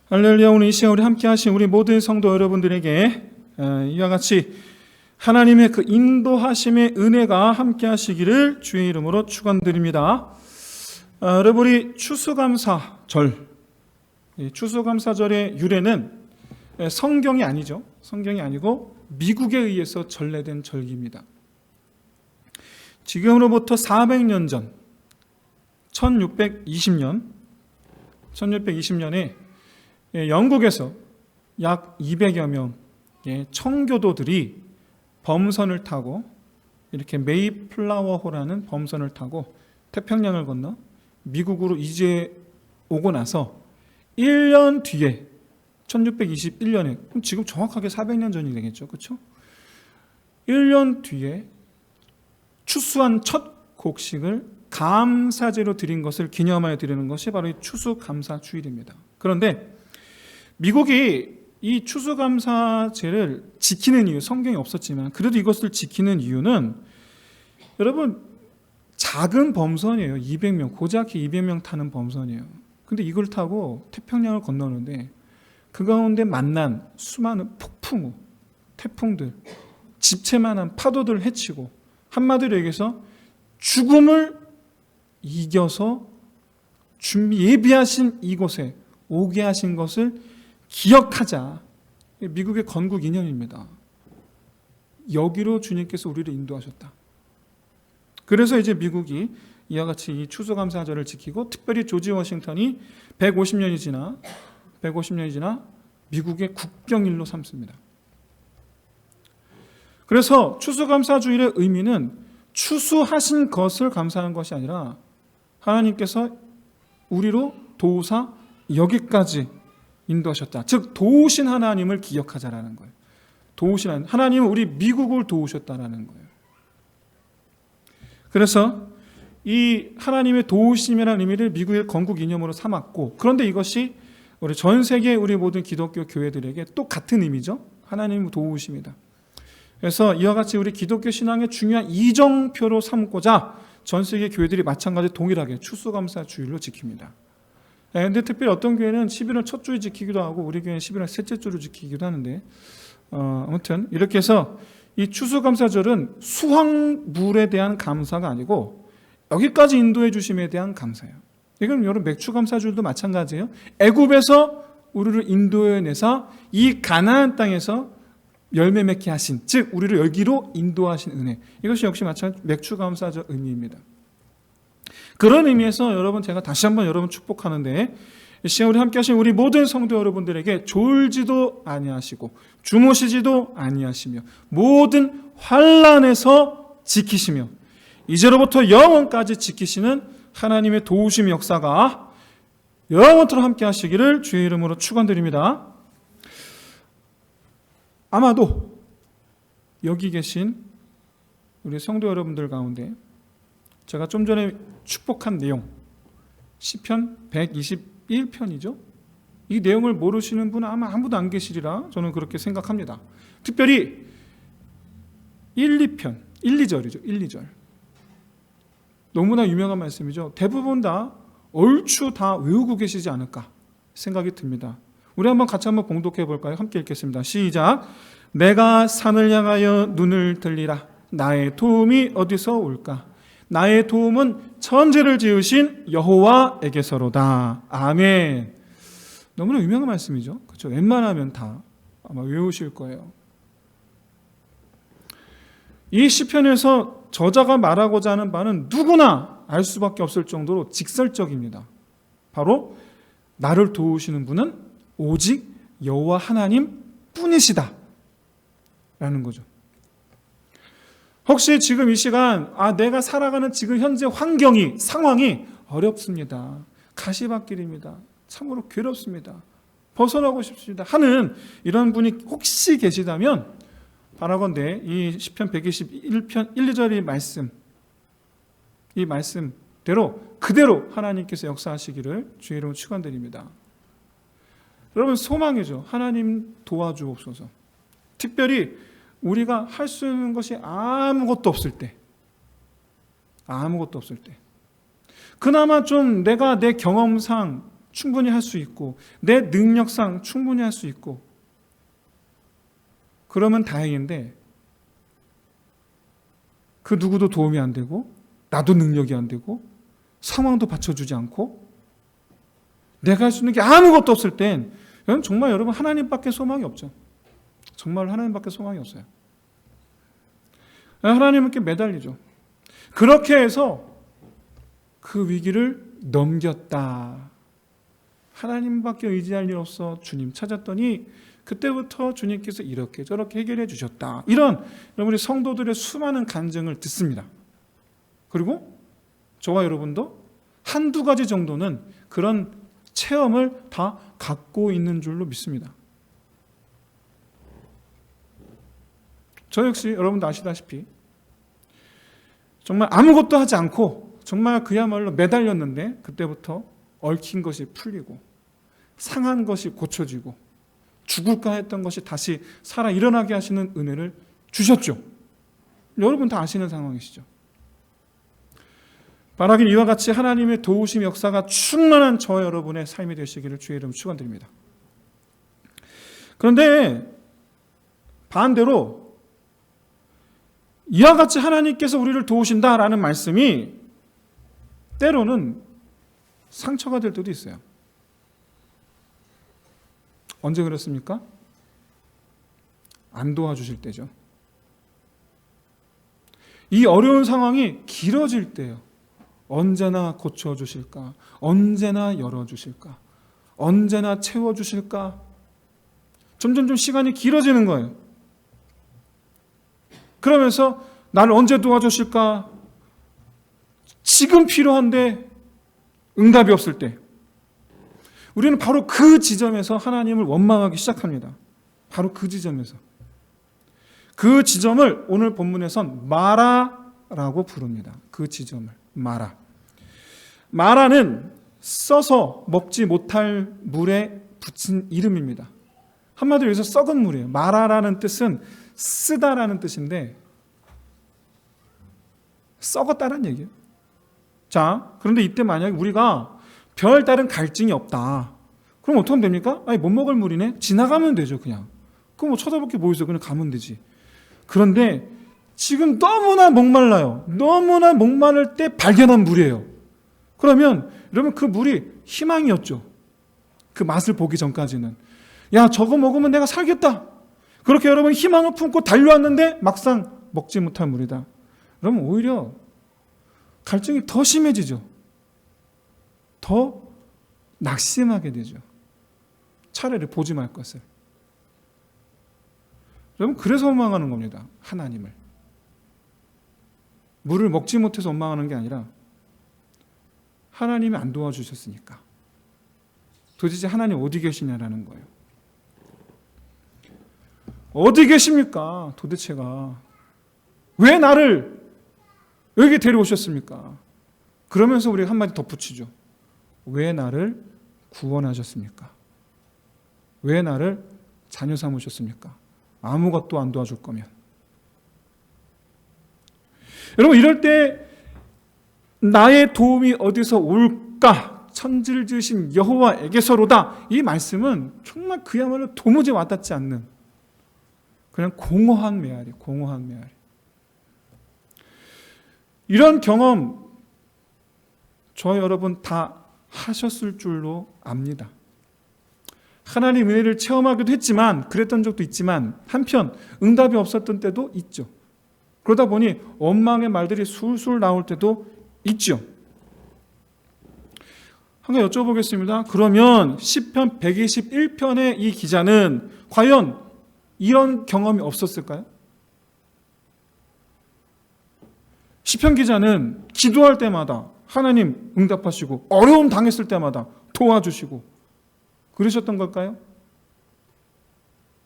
할렐루야. 오늘 이 시간 우리 함께 하신 우리 모든 성도 여러분들에게 이와 같이 하나님의 그 인도하심의 은혜가 함께 하시기를 주의 이름으로 축원드립니다. 여러분이 추수감사절, 추수감사절의 유래는 성경이 아니죠. 성경이 아니고 미국에 의해서 전래된 절기입니다. 지금으로부터 400년 전 1620년에 영국에서 약 200여 명의 청교도들이 범선을 타고 이렇게 메이플라워호라는 범선을 타고 태평양을 건너 미국으로 이제 오고 나서 1년 뒤에 1621년에 그럼 지금 정확하게 400년 전이 되겠죠. 그렇죠? 1년 뒤에 추수한 첫 곡식을 감사제로 드린 것을 기념하여 드리는 것이 바로 이 추수감사주일입니다. 그런데 미국이 이 추수감사제를 지키는 이유, 성경이 없었지만 그래도 이것을 지키는 이유는 여러분 작은 범선이에요. 200명, 고작히 200명 타는 범선이에요. 근데 이걸 타고 태평양을 건너는데 그 가운데 만난 수많은 폭풍우, 태풍들, 집채만한 파도들을 헤치고 한마디로 얘기해서 죽음을 이겨서 예비하신 이곳에 오게 하신 것을 기억하자. 미국의 건국 이념입니다. 여기로 주님께서 우리를 인도하셨다. 그래서 이제 미국이 이와 같이 이 추수감사절을 지키고 특별히 조지 워싱턴이 150년이 지나 미국의 국경일로 삼습니다. 그래서 추수감사주일의 의미는 추수하신 것을 감사하는 것이 아니라 하나님께서 우리로 도우사 여기까지 인도하셨다. 즉 도우신 하나님을 기억하자라는 거예요. 도우신 하나님은 우리 미국을 도우셨다라는 거예요. 그래서 이 하나님의 도우심이라는 의미를 미국의 건국 이념으로 삼았고, 그런데 이것이 우리 전 세계 우리 모든 기독교 교회들에게 또 같은 의미죠. 하나님의 도우심이다. 그래서 이와 같이 우리 기독교 신앙의 중요한 이정표로 삼고자 전 세계 교회들이 마찬가지로 동일하게 추수감사 주일로 지킵니다. 그런데 특별히 어떤 교회는 11월 첫 주에 지키기도 하고 우리 교회는 11월 셋째 주로 지키기도 하는데 아무튼 이렇게 해서 이 추수감사절은 수확물에 대한 감사가 아니고 여기까지 인도해 주심에 대한 감사예요. 이건 여러분 맥주감사주일도 마찬가지예요. 애굽에서 우리를 인도해 내사 이 가나안 땅에서 열매 맺게 하신, 즉 우리를 여기로 인도하신 은혜, 이것이 역시 마찬가지 맥주감사절 의미입니다. 그런 의미에서 여러분 제가 다시 한번 여러분 축복하는데 이 시간 우리 함께 하신 우리 모든 성도 여러분들에게 졸지도 아니하시고 주무시지도 아니하시며 모든 환난에서 지키시며 이제로부터 영원까지 지키시는 하나님의 도우심 역사가 영원토록 함께 하시기를 주의 이름으로 축원드립니다. 아마도 여기 계신 우리 성도 여러분들 가운데 제가 좀 전에 축복한 내용 시편 121편이죠. 이 내용을 모르시는 분은 아마 아무도 안 계시리라 저는 그렇게 생각합니다. 특별히 1, 2편, 1, 2절이죠. 1, 2절. 너무나 유명한 말씀이죠. 대부분 다 얼추 다 외우고 계시지 않을까 생각이 듭니다. 우리 같이 한번 봉독해 볼까요? 함께 읽겠습니다. 시작. 내가 산을 향하여 눈을 들리라. 나의 도움이 어디서 올까? 나의 도움은 천지를 지으신 여호와에게서로다. 아멘. 너무나 유명한 말씀이죠. 그렇죠? 웬만하면 다 아마 외우실 거예요. 이 시편에서 저자가 말하고자 하는 바는 누구나 알 수밖에 없을 정도로 직설적입니다. 바로 나를 도우시는 분은 오직 여호와 하나님 뿐이시다 라는 거죠. 혹시 지금 이 시간 내가 살아가는 지금 현재 상황이 어렵습니다. 가시밭길입니다. 참으로 괴롭습니다. 벗어나고 싶습니다 하는 이런 분이 혹시 계시다면 바라건대 이 시편 121편 1, 2절의 말씀, 이 말씀대로 그대로 하나님께서 역사하시기를 주의 이름으로 축원드립니다. 여러분 소망이죠. 하나님 도와주옵소서. 특별히 우리가 할 수 있는 것이 아무것도 없을 때 그나마 좀 내가 내 경험상 충분히 할 수 있고 내 능력상 충분히 할 수 있고 그러면 다행인데 그 누구도 도움이 안 되고 나도 능력이 안 되고 상황도 받쳐주지 않고 내가 할 수 있는 게 아무것도 없을 땐 정말 여러분 하나님밖에 소망이 없죠. 정말 하나님밖에 소망이 없어요. 하나님께 매달리죠. 그렇게 해서 그 위기를 넘겼다. 하나님밖에 의지할 일 없어 주님 찾았더니 그때부터 주님께서 이렇게 저렇게 해결해 주셨다. 이런 우리 성도들의 수많은 간증을 듣습니다. 그리고 저와 여러분도 한두 가지 정도는 그런 체험을 다 갖고 있는 줄로 믿습니다. 저 역시 여러분도 아시다시피 정말 아무것도 하지 않고 정말 그야말로 매달렸는데 그때부터 얽힌 것이 풀리고 상한 것이 고쳐지고 죽을까 했던 것이 다시 살아 일어나게 하시는 은혜를 주셨죠. 여러분 다 아시는 상황이시죠. 바라긴 이와 같이 하나님의 도우심 역사가 충만한 저와 여러분의 삶이 되시기를 주의 이름 축원드립니다. 그런데 반대로 이와 같이 하나님께서 우리를 도우신다라는 말씀이 때로는 상처가 될 때도 있어요. 언제 그렇습니까? 안 도와주실 때죠. 이 어려운 상황이 길어질 때요. 언제나 고쳐주실까? 언제나 열어주실까? 언제나 채워주실까? 점점 시간이 길어지는 거예요. 그러면서 나를 언제 도와주실까? 지금 필요한데 응답이 없을 때 우리는 바로 그 지점에서 하나님을 원망하기 시작합니다. 바로 그 지점에서. 그 지점을 오늘 본문에선 마라라고 부릅니다. 그 지점을 마라. 마라는 써서 먹지 못할 물에 붙인 이름입니다. 한마디로 여기서 썩은 물이에요. 마라라는 뜻은 쓰다라는 뜻인데 썩었다는 얘기예요. 자, 그런데 이때 만약에 우리가 별다른 갈증이 없다. 그럼 어떻게 하면 됩니까? 아니, 못 먹을 물이네? 지나가면 되죠, 그냥. 그럼 뭐 쳐다볼 게 뭐 있어? 그냥 가면 되지. 그런데 지금 너무나 목말라요. 너무나 목마를 때 발견한 물이에요. 그러면 여러분 그 물이 희망이었죠. 그 맛을 보기 전까지는. 야, 저거 먹으면 내가 살겠다. 그렇게 여러분 희망을 품고 달려왔는데 막상 먹지 못할 물이다. 그러면 오히려 갈증이 더 심해지죠. 더 낙심하게 되죠. 차라리 보지 말 것을. 여러분 그래서 원망하는 겁니다. 하나님을. 물을 먹지 못해서 원망하는 게 아니라 하나님이 안 도와주셨으니까. 도대체 하나님 어디 계시냐라는 거예요. 어디 계십니까? 도대체가. 왜 나를 여기 데려오셨습니까? 그러면서 우리가 한마디 덧붙이죠. 왜 나를 구원하셨습니까? 왜 나를 자녀 삼으셨습니까? 아무것도 안 도와줄 거면. 여러분 이럴 때 나의 도움이 어디서 올까? 천지를 지으신 여호와에게서로다. 이 말씀은 정말 그야말로 도무지 와닿지 않는 그냥 공허한 메아리, 공허한 메아리. 이런 경험 저 여러분 다 하셨을 줄로 압니다. 하나님 은혜를 체험하기도 했지만 그랬던 적도 있지만 한편 응답이 없었던 때도 있죠. 그러다 보니 원망의 말들이 술술 나올 때도 있죠. 한 가지 여쭤보겠습니다. 그러면 시편 121편의 이 기자는 과연 이런 경험이 없었을까요? 시편 기자는 기도할 때마다 하나님 응답하시고 어려움 당했을 때마다 도와주시고 그러셨던 걸까요?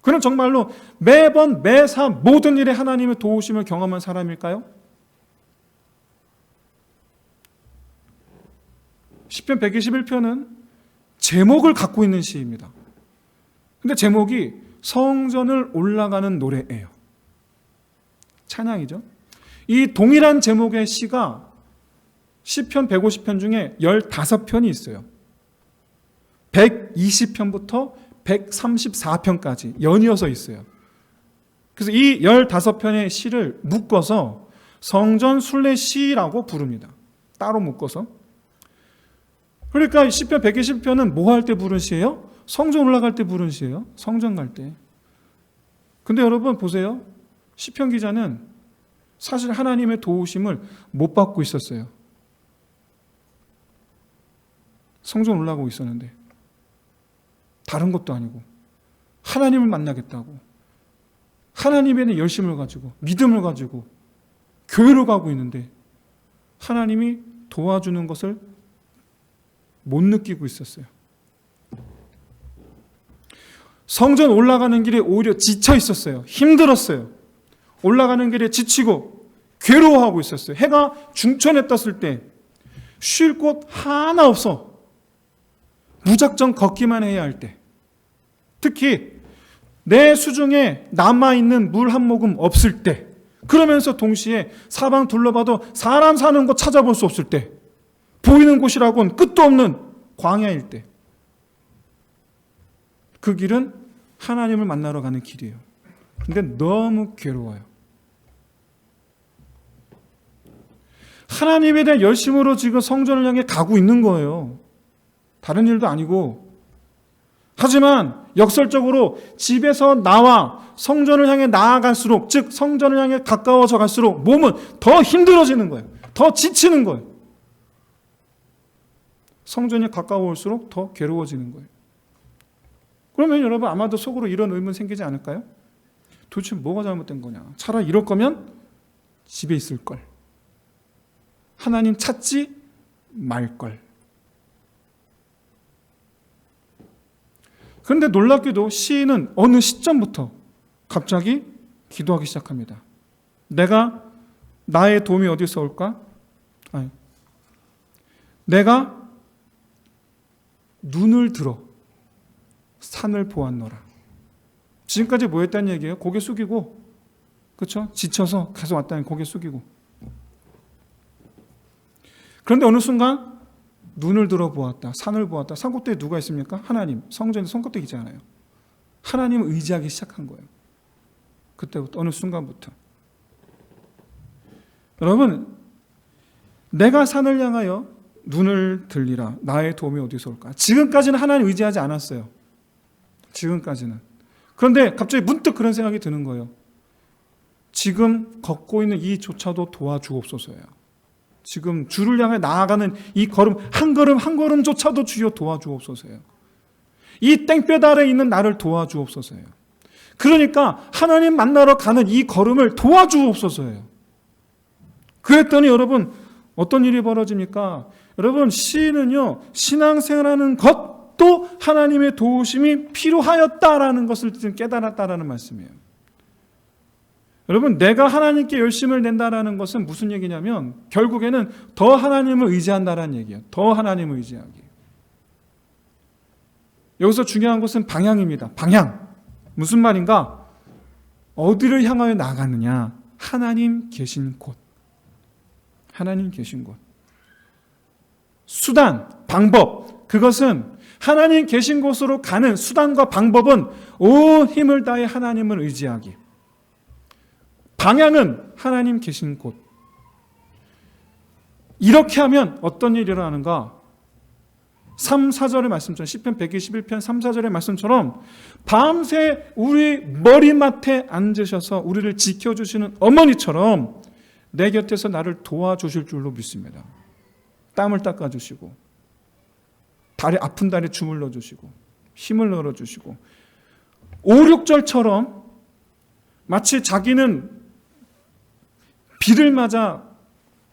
그는 정말로 매번 매사 모든 일에 하나님의 도우심을 경험한 사람일까요? 시편 121편은 제목을 갖고 있는 시입니다. 근데 제목이 성전을 올라가는 노래예요. 찬양이죠. 이 동일한 제목의 시가 시편 150편 중에 15편이 있어요. 120편부터 134편까지 연이어서 있어요. 그래서 이 15편의 시를 묶어서 성전 순례 시라고 부릅니다. 따로 묶어서. 그러니까 시편 120편은 뭐 할 때 부른 시예요? 성전 올라갈 때 부른 시예요. 성전 갈 때. 근데 여러분 보세요. 시편 기자는 사실 하나님의 도우심을 못 받고 있었어요. 성전 올라가고 있었는데 다른 것도 아니고 하나님을 만나겠다고 하나님에 대한 열심을 가지고 믿음을 가지고 교회로 가고 있는데 하나님이 도와주는 것을 못 느끼고 있었어요. 성전 올라가는 길에 오히려 지쳐 있었어요. 힘들었어요. 올라가는 길에 지치고 괴로워하고 있었어요. 해가 중천에 떴을 때 쉴 곳 하나 없어. 무작정 걷기만 해야 할 때. 특히 내 수중에 남아있는 물 한 모금 없을 때, 그러면서 동시에 사방 둘러봐도 사람 사는 곳 찾아볼 수 없을 때, 보이는 곳이라고는 끝도 없는 광야일 때, 그 길은 하나님을 만나러 가는 길이에요. 근데 너무 괴로워요. 하나님에 대한 열심으로 지금 성전을 향해 가고 있는 거예요. 다른 일도 아니고. 하지만 역설적으로 집에서 나와 성전을 향해 나아갈수록, 즉 성전을 향해 가까워져 갈수록 몸은 더 힘들어지는 거예요. 더 지치는 거예요. 성전에 가까워올수록 더 괴로워지는 거예요. 그러면 여러분 아마도 속으로 이런 의문 생기지 않을까요? 도대체 뭐가 잘못된 거냐? 차라리 이럴 거면 집에 있을 걸. 하나님 찾지 말 걸. 그런데 놀랍게도 시인은 어느 시점부터 갑자기 기도하기 시작합니다. 나의 도움이 어디서 올까? 내가 눈을 들어 산을 보았노라. 지금까지 뭐 했다는 얘기예요? 고개 숙이고, 그렇죠? 지쳐서 계속 왔다니 고개 숙이고. 그런데 어느 순간 눈을 들어 보았다. 산을 보았다. 산꼭대기에 누가 있습니까? 하나님. 성전에 손꼭대기잖아요. 하나님을 의지하기 시작한 거예요. 그때부터, 어느 순간부터. 여러분, 내가 산을 향하여 눈을 들리라. 나의 도움이 어디서 올까? 지금까지는 하나님 의지하지 않았어요. 지금까지는. 그런데 갑자기 문득 그런 생각이 드는 거예요. 지금 걷고 있는 이조차도 도와주옵소서요. 지금 주를 향해 나아가는 이 걸음 한 걸음조차도 주여 도와주옵소서요. 이 땡볕 아래 있는 나를 도와주옵소서요. 그러니까 하나님 만나러 가는 이 걸음을 도와주옵소서요. 그랬더니 여러분 어떤 일이 벌어집니까? 여러분 시인은요, 신앙생활하는 것도 하나님의 도우심이 필요하였다라는 것을 깨달았다라는 말씀이에요. 여러분, 내가 하나님께 열심을 낸다라는 것은 무슨 얘기냐면 결국에는 더 하나님을 의지한다라는 얘기예요. 더 하나님을 의지하기. 여기서 중요한 것은 방향입니다. 방향. 무슨 말인가? 어디를 향하여 나가느냐? 하나님 계신 곳. 하나님 계신 곳. 수단, 방법. 그것은 하나님 계신 곳으로 가는 수단과 방법은 온 힘을 다해 하나님을 의지하기. 방향은 하나님 계신 곳. 이렇게 하면 어떤 일이 일어나는가? 3, 4절의 말씀처럼, 시편 121편 3, 4절의 말씀처럼 밤새 우리 머리맡에 앉으셔서 우리를 지켜주시는 어머니처럼 내 곁에서 나를 도와주실 줄로 믿습니다. 땀을 닦아주시고 아픈 다리에 주물러 주시고 힘을 넣어주시고 5, 6절처럼 마치 자기는 비를 맞아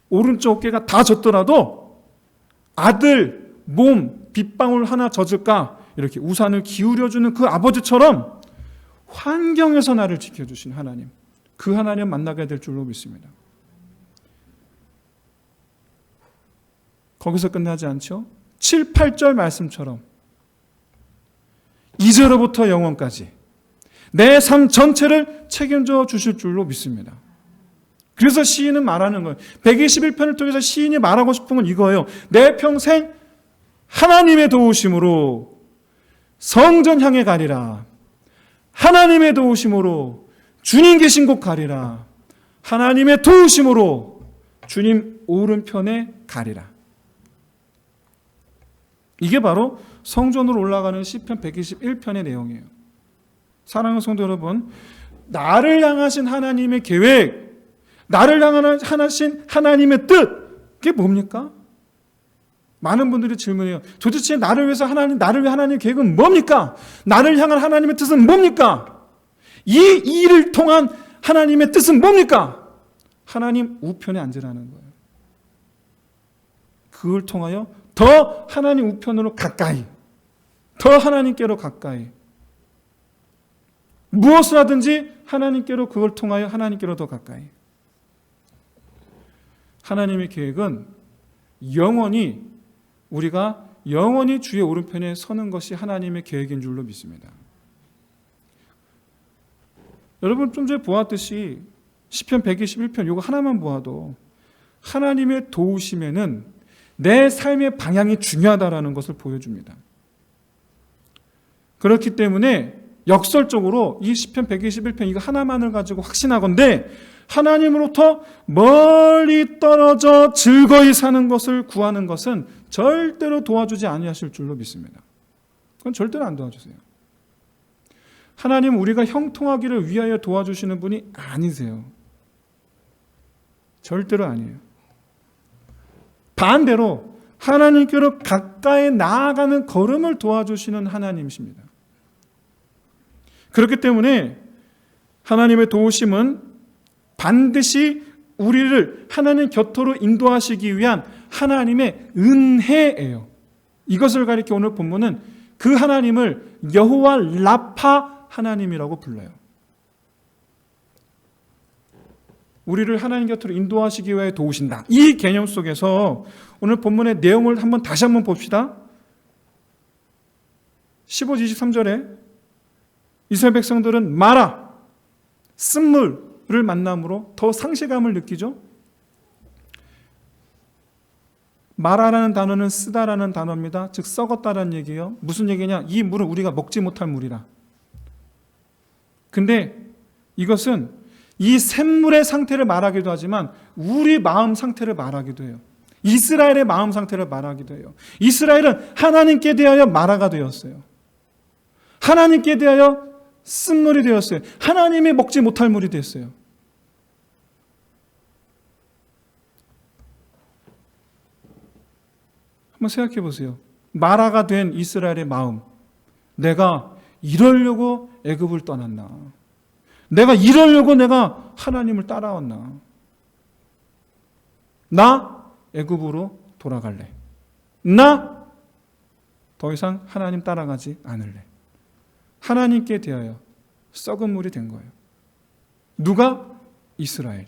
오른쪽 어깨가 다 젖더라도 아들 몸 빗방울 하나 젖을까 이렇게 우산을 기울여주는 그 아버지처럼 환경에서 나를 지켜주신 하나님, 그 하나님 만나게 될 줄로 믿습니다. 거기서 끝나지 않죠? 7, 8절 말씀처럼 이제로부터 영원까지 내 삶 전체를 책임져 주실 줄로 믿습니다. 그래서 시인은 말하는 거예요. 121편을 통해서 시인이 말하고 싶은 건 이거예요. 내 평생 하나님의 도우심으로 성전 향해 가리라. 하나님의 도우심으로 주님 계신 곳 가리라. 하나님의 도우심으로 주님 오른편에 가리라. 이게 바로 성전으로 올라가는 시편 121편의 내용이에요. 사랑하는 성도 여러분, 나를 향하신 하나님의 계획, 나를 향하신 하나님의 뜻, 그게 뭡니까? 많은 분들이 질문해요. 도대체 나를 위해서 나를 위해 하나님의 계획은 뭡니까? 나를 향한 하나님의 뜻은 뭡니까? 이 일을 통한 하나님의 뜻은 뭡니까? 하나님 우편에 앉으라는 거예요. 그걸 통하여 더 하나님 우편으로 가까이, 더 하나님께로 가까이, 무엇을 하든지 하나님께로, 그걸 통하여 하나님께로 더 가까이. 하나님의 계획은 우리가 영원히 주의 오른편에 서는 것이 하나님의 계획인 줄로 믿습니다. 여러분, 좀 전에 보았듯이 시편 121편 이거 하나만 보아도 하나님의 도우심에는 내 삶의 방향이 중요하다라는 것을 보여줍니다. 그렇기 때문에 역설적으로 이 시편 121편 이거 하나만을 가지고 확신하건대 하나님으로부터 멀리 떨어져 즐거이 사는 것을 구하는 것은 절대로 도와주지 아니하실 줄로 믿습니다. 그건 절대로 안 도와주세요. 하나님은 우리가 형통하기를 위하여 도와주시는 분이 아니세요. 절대로 아니에요. 반대로 하나님께로 가까이 나아가는 걸음을 도와주시는 하나님이십니다. 그렇기 때문에 하나님의 도우심은 반드시 우리를 하나님 곁으로 인도하시기 위한 하나님의 은혜예요. 이것을 가리켜 오늘 본문은 그 하나님을 여호와 라파 하나님이라고 불러요. 우리를 하나님 곁으로 인도하시기 위해 도우신다. 이 개념 속에서 오늘 본문의 내용을 다시 한번 봅시다. 15절 23절에 이스라엘 백성들은 마라, 쓴물을 만남으로 더 상실감을 느끼죠. 마라라는 단어는 쓰다라는 단어입니다. 즉 썩었다라는 얘기예요. 무슨 얘기냐? 이 물은 우리가 먹지 못할 물이라. 근데 이것은 이 샘물의 상태를 말하기도 하지만 우리 마음 상태를 말하기도 해요. 이스라엘의 마음 상태를 말하기도 해요. 이스라엘은 하나님께 대하여 마라가 되었어요. 하나님께 대하여 쓴물이 되었어요. 하나님이 먹지 못할 물이 됐어요. 한번 생각해 보세요. 마라가 된 이스라엘의 마음. 내가 이러려고 애굽을 떠났나? 내가 이러려고 내가 하나님을 따라왔나? 나 애굽으로 돌아갈래. 나 더 이상 하나님 따라가지 않을래. 하나님께 대하여 썩은 물이 된 거예요. 누가? 이스라엘이.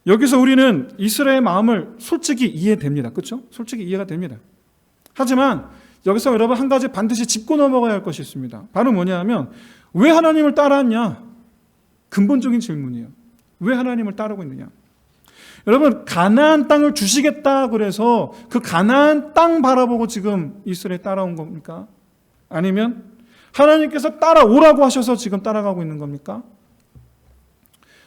여기서 우리는 이스라엘의 마음을 솔직히 이해됩니다. 그렇죠? 솔직히 이해가 됩니다. 하지만 여기서 여러분 한 가지 반드시 짚고 넘어가야 할 것이 있습니다. 바로 뭐냐면 왜 하나님을 따랐냐? 근본적인 질문이에요. 왜 하나님을 따르고 있느냐? 여러분, 가나안 땅을 주시겠다 그래서 그 가나안 땅 바라보고 지금 이스라엘 따라온 겁니까? 아니면 하나님께서 따라오라고 하셔서 지금 따라가고 있는 겁니까?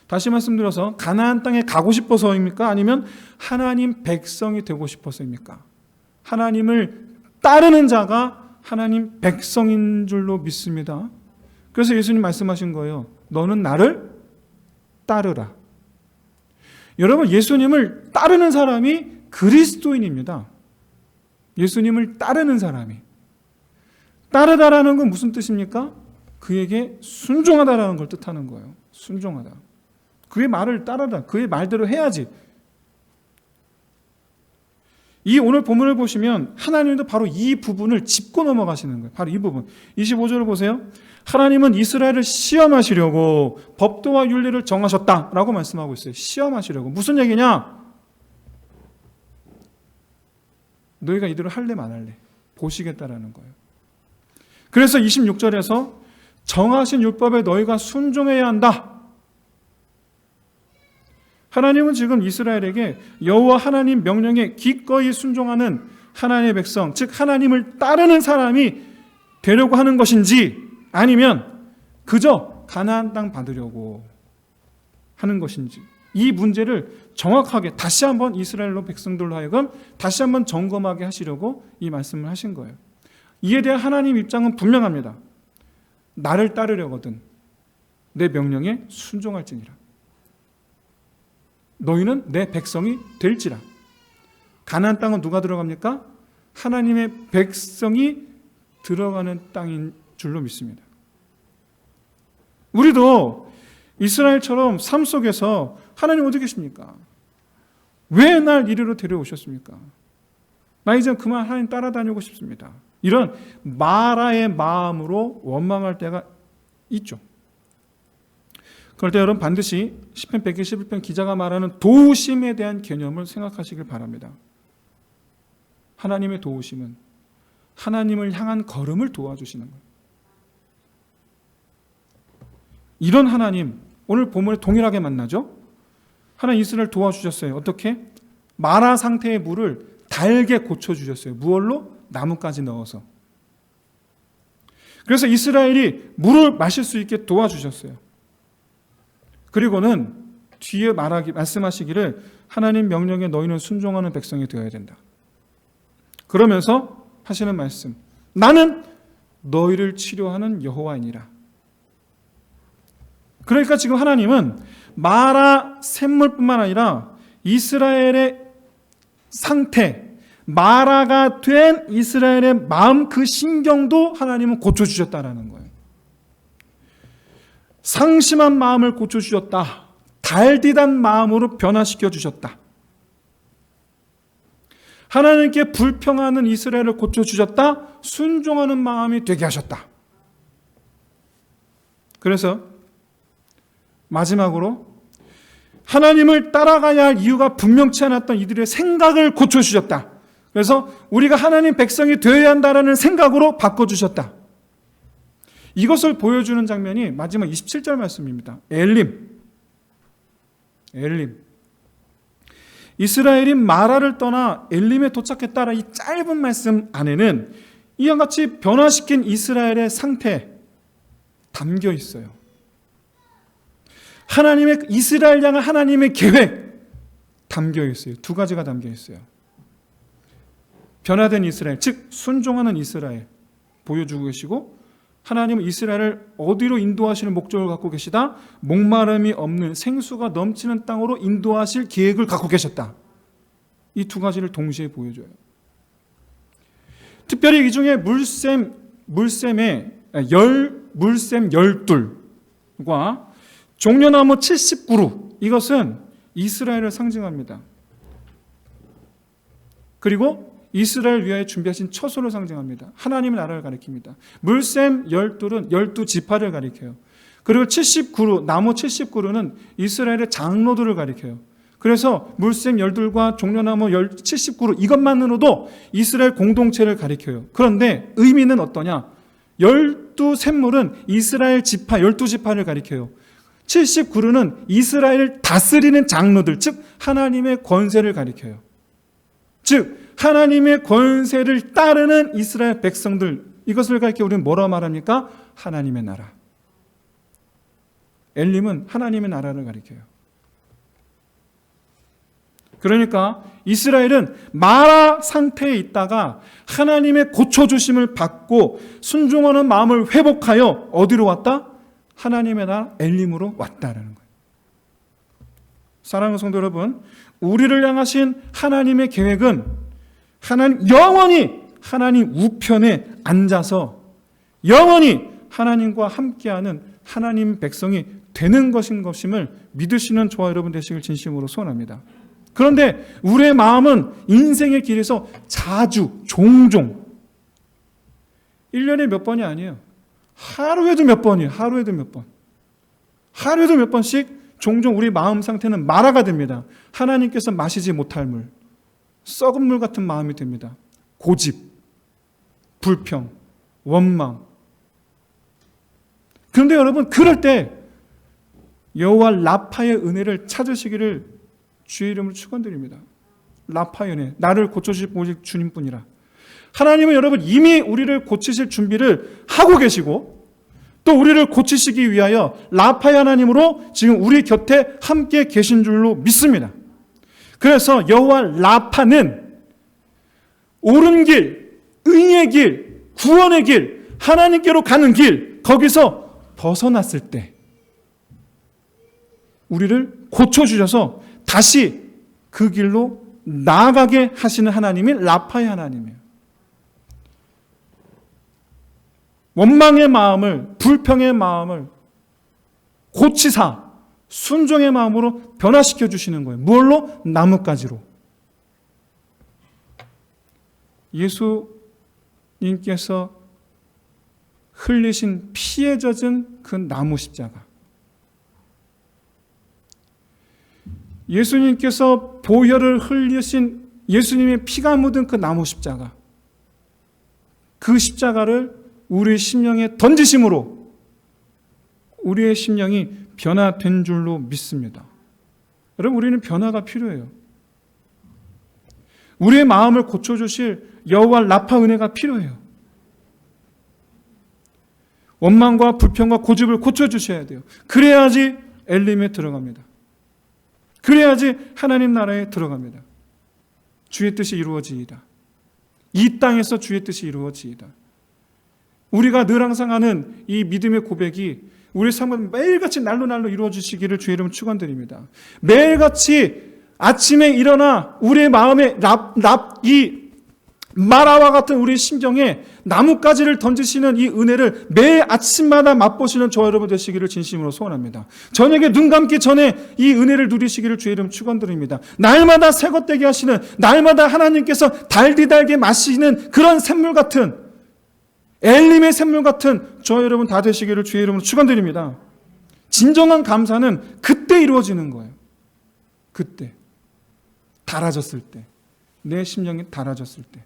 다시 말씀드려서 가나안 땅에 가고 싶어서입니까? 아니면 하나님 백성이 되고 싶어서입니까? 하나님을 따르는 자가 하나님 백성인 줄로 믿습니다. 그래서 예수님 말씀하신 거예요. 너는 나를 따르라. 여러분, 예수님을 따르는 사람이 그리스도인입니다. 예수님을 따르는 사람이. 따르다라는 건 무슨 뜻입니까? 그에게 순종하다라는 걸 뜻하는 거예요. 순종하다. 그의 말을 따르다. 그의 말대로 해야지. 이 오늘 본문을 보시면 하나님도 바로 이 부분을 짚고 넘어가시는 거예요. 바로 이 부분. 25절을 보세요. 하나님은 이스라엘을 시험하시려고 법도와 윤리를 정하셨다라고 말씀하고 있어요. 시험하시려고. 무슨 얘기냐? 너희가 이대로 할래 안 할래? 보시겠다라는 거예요. 그래서 26절에서 정하신 율법에 너희가 순종해야 한다. 하나님은 지금 이스라엘에게 여호와 하나님 명령에 기꺼이 순종하는 하나님의 백성, 즉 하나님을 따르는 사람이 되려고 하는 것인지, 아니면 그저 가나안 땅 받으려고 하는 것인지, 이 문제를 정확하게 다시 한번 이스라엘로 백성들로 하여금 다시 한번 점검하게 하시려고 이 말씀을 하신 거예요. 이에 대한 하나님 입장은 분명합니다. 나를 따르려거든 내 명령에 순종할지니라. 너희는 내 백성이 될지라. 가나안 땅은 누가 들어갑니까? 하나님의 백성이 들어가는 땅인 줄로 믿습니다. 우리도 이스라엘처럼 삶 속에서 하나님 어디 계십니까? 왜 날 이리로 데려오셨습니까? 나 이제 그만 하나님 따라다니고 싶습니다. 이런 마라의 마음으로 원망할 때가 있죠. 그럴 때 여러분 반드시 시편 121편 기자가 말하는 도우심에 대한 개념을 생각하시길 바랍니다. 하나님의 도우심은 하나님을 향한 걸음을 도와주시는 거예요. 이런 하나님, 오늘 본문에 동일하게 만나죠. 하나님 이스라엘 도와주셨어요. 어떻게? 마라 상태의 물을 달게 고쳐주셨어요. 무얼로? 나뭇가지 넣어서. 그래서 이스라엘이 물을 마실 수 있게 도와주셨어요. 그리고는 뒤에 말씀하시기를 하나님 명령에 너희는 순종하는 백성이 되어야 된다. 그러면서 하시는 말씀, 나는 너희를 치료하는 여호와이니라. 그러니까 지금 하나님은 마라 샘물뿐만 아니라 이스라엘의 상태, 마라가 된 이스라엘의 마음, 그 신경도 하나님은 고쳐주셨다라는 거예요. 상심한 마음을 고쳐주셨다. 달디단 마음으로 변화시켜 주셨다. 하나님께 불평하는 이스라엘을 고쳐주셨다. 순종하는 마음이 되게 하셨다. 그래서 마지막으로 하나님을 따라가야 할 이유가 분명치 않았던 이들의 생각을 고쳐주셨다. 그래서 우리가 하나님 백성이 되어야 한다는 생각으로 바꿔주셨다. 이것을 보여주는 장면이 마지막 27절 말씀입니다. 엘림. 이스라엘이 마라를 떠나 엘림에 도착했다라 이 짧은 말씀 안에는 이와 같이 변화시킨 이스라엘의 상태 담겨 있어요. 하나님의 이스라엘 향한 하나님의 계획 담겨 있어요. 두 가지가 담겨 있어요. 변화된 이스라엘, 즉 순종하는 이스라엘 보여주고 계시고, 하나님은 이스라엘을 어디로 인도하시는 목적을 갖고 계시다? 목마름이 없는 생수가 넘치는 땅으로 인도하실 계획을 갖고 계셨다. 이 두 가지를 동시에 보여줘요. 특별히 이 중에 물샘 12과 종려나무 70그루, 이것은 이스라엘을 상징합니다. 그리고 이스라엘 위하여 준비하신 처소를 상징합니다. 하나님의 나라를 가리킵니다. 물샘 12은 12지파를 가리켜요. 그리고 70그루, 나무 70그루는 이스라엘의 장로들을 가리켜요. 그래서 물샘 12과 종려나무 70그루 이것만으로도 이스라엘 공동체를 가리켜요. 그런데 의미는 어떠냐? 12샘물은 이스라엘 지파 12지파를 가리켜요. 70그루는 이스라엘을 다스리는 장로들, 즉 하나님의 권세를 가리켜요. 즉 하나님의 권세를 따르는 이스라엘 백성들, 이것을 가리켜 우리는 뭐라고 말합니까? 하나님의 나라. 엘림은 하나님의 나라를 가리켜요. 그러니까 이스라엘은 마라 상태에 있다가 하나님의 고쳐주심을 받고 순종하는 마음을 회복하여 어디로 왔다? 하나님의 나라 엘림으로 왔다라는 거예요. 사랑하는 성도 여러분, 우리를 향하신 하나님의 계획은 영원히 하나님 우편에 앉아서 영원히 하나님과 함께하는 하나님 백성이 되는 것임을 믿으시는 저와 여러분 되시길 진심으로 소원합니다. 그런데 우리의 마음은 인생의 길에서 자주, 종종 1년에 몇 번이 아니에요. 하루에도 몇 번이에요. 하루에도 몇 번씩 종종 우리 마음 상태는 마라가 됩니다. 하나님께서 마시지 못할 물, 썩은 물 같은 마음이 됩니다. 고집, 불평, 원망. 그런데 여러분, 그럴 때 여호와 라파의 은혜를 찾으시기를 주의 이름으로 축원드립니다. 라파연에 나를 고쳐주실 오직 주님뿐이라. 하나님은 여러분 이미 우리를 고치실 준비를 하고 계시고 또 우리를 고치시기 위하여 라파의 하나님으로 지금 우리 곁에 함께 계신 줄로 믿습니다. 그래서 여호와 라파는 옳은 길, 의의 길, 구원의 길, 하나님께로 가는 길, 거기서 벗어났을 때 우리를 고쳐주셔서 다시 그 길로 나아가게 하시는 하나님이 라파의 하나님이에요. 원망의 마음을, 불평의 마음을 고치사 순종의 마음으로 변화시켜 주시는 거예요. 무엇로? 나뭇가지로. 예수님께서 흘리신 피에 젖은 그 나무 십자가. 예수님께서 보혈을 흘리신 예수님의 피가 묻은 그 나무 십자가. 그 십자가를 우리의 심령에 던지심으로 우리의 심령이 변화된 줄로 믿습니다. 여러분, 우리는 변화가 필요해요. 우리의 마음을 고쳐주실 여호와 라파 은혜가 필요해요. 원망과 불평과 고집을 고쳐주셔야 돼요. 그래야지 엘림에 들어갑니다. 그래야지 하나님 나라에 들어갑니다. 주의 뜻이 이루어지이다. 이 땅에서 주의 뜻이 이루어지이다. 우리가 늘 항상 하는 이 믿음의 고백이 우리 삶은 매일같이 날로 이루어지시기를 주의 이름으로 축원드립니다. 매일같이 아침에 일어나 우리의 마음에 이 마라와 같은 우리의 심정에 나뭇가지를 던지시는 이 은혜를 매일 아침마다 맛보시는 저와 여러분 되시기를 진심으로 소원합니다. 저녁에 눈 감기 전에 이 은혜를 누리시기를 주의 이름 축원드립니다. 날마다 새것되게 하시는, 날마다 하나님께서 달디달게 마시는 그런 샘물 같은, 엘림의 샘물 같은 저와 여러분 다 되시기를 주의 이름으로 축원드립니다. 진정한 감사는 그때 이루어지는 거예요. 그때 달아졌을 때, 내 심령이 달아졌을 때,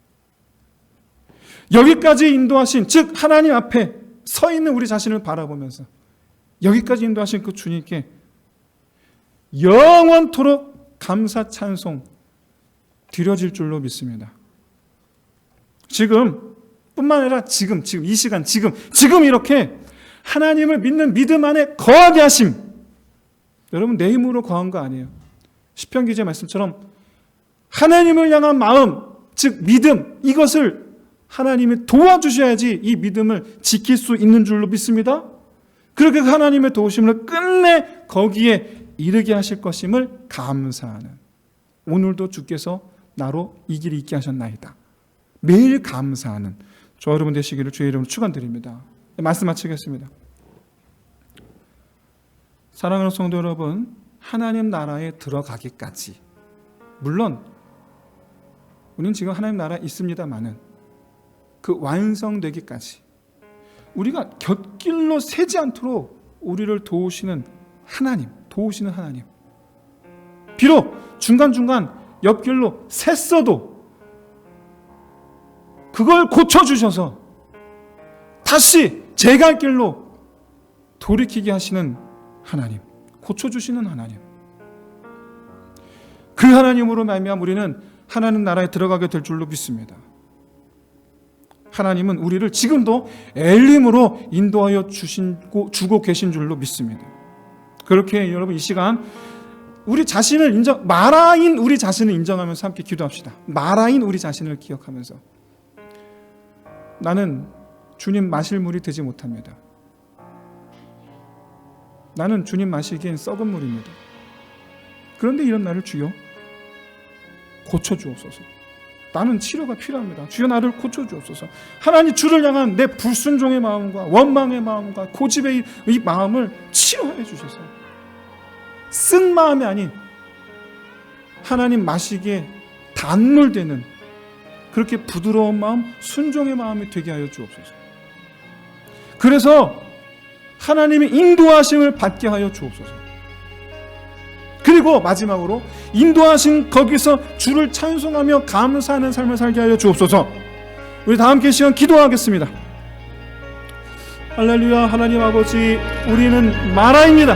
여기까지 인도하신, 즉 하나님 앞에 서 있는 우리 자신을 바라보면서 여기까지 인도하신 그 주님께 영원토록 감사 찬송 드려질 줄로 믿습니다. 지금 뿐만 아니라 지금 이 시간, 지금 이렇게 하나님을 믿는 믿음 안에 거하게 하심. 여러분, 내 힘으로 거한 거 아니에요. 시편 기자의 말씀처럼 하나님을 향한 마음, 즉 믿음, 이것을 하나님이 도와주셔야지 이 믿음을 지킬 수 있는 줄로 믿습니다. 그렇게 하나님의 도우심을 끝내 거기에 이르게 하실 것임을 감사하는, 오늘도 주께서 나로 이 길이 있게 하셨나이다, 매일 감사하는 저 여러분 되시기를 주의 이름으로 축원드립니다. 말씀 마치겠습니다. 사랑하는 성도 여러분, 하나님 나라에 들어가기까지, 물론 우리는 지금 하나님 나라에 있습니다마는 그 완성되기까지 우리가 곁길로 새지 않도록 우리를 도우시는 하나님, 비록 중간중간 옆길로 샜어도 그걸 고쳐주셔서 다시 제 갈 길로 돌이키게 하시는 하나님, 고쳐주시는 하나님, 그 하나님으로 말미암아 우리는 하나님 나라에 들어가게 될 줄로 믿습니다. 하나님은 우리를 지금도 엘림으로 인도하여 주고 계신 줄로 믿습니다. 그렇게 여러분 이 시간 우리 자신을 마라인 우리 자신을 인정하면서 함께 기도합시다. 마라인 우리 자신을 기억하면서, 나는 주님 마실 물이 되지 못합니다. 나는 주님 마시기엔 썩은 물입니다. 그런데 이런 나를 주여 고쳐주옵소서. 나는 치료가 필요합니다. 주여 나를 고쳐주옵소서. 하나님, 주를 향한 내 불순종의 마음과 원망의 마음과 고집의 이 마음을 치료해 주셔서 쓴 마음이 아닌 하나님 마시기에 단물되는 그렇게 부드러운 마음, 순종의 마음이 되게 하여 주옵소서. 그래서 하나님의 인도하심을 받게 하여 주옵소서. 그리고 마지막으로 인도하신 거기서 주를 찬송하며 감사하는 삶을 살게 하여 주옵소서. 우리 다 함께 시간 기도하겠습니다. 할렐루야. 하나님 아버지, 우리는 마라입니다.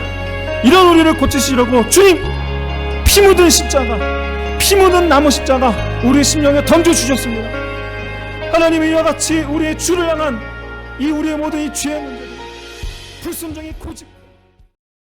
이런 우리를 고치시려고 주님 피 묻은 십자가, 피 묻은 나무 십자가 우리 심령에 던져주셨습니다. 하나님이 이와 같이 우리의 주를 향한 이 우리의 모든 이 죄의 문제를 불순종의 고집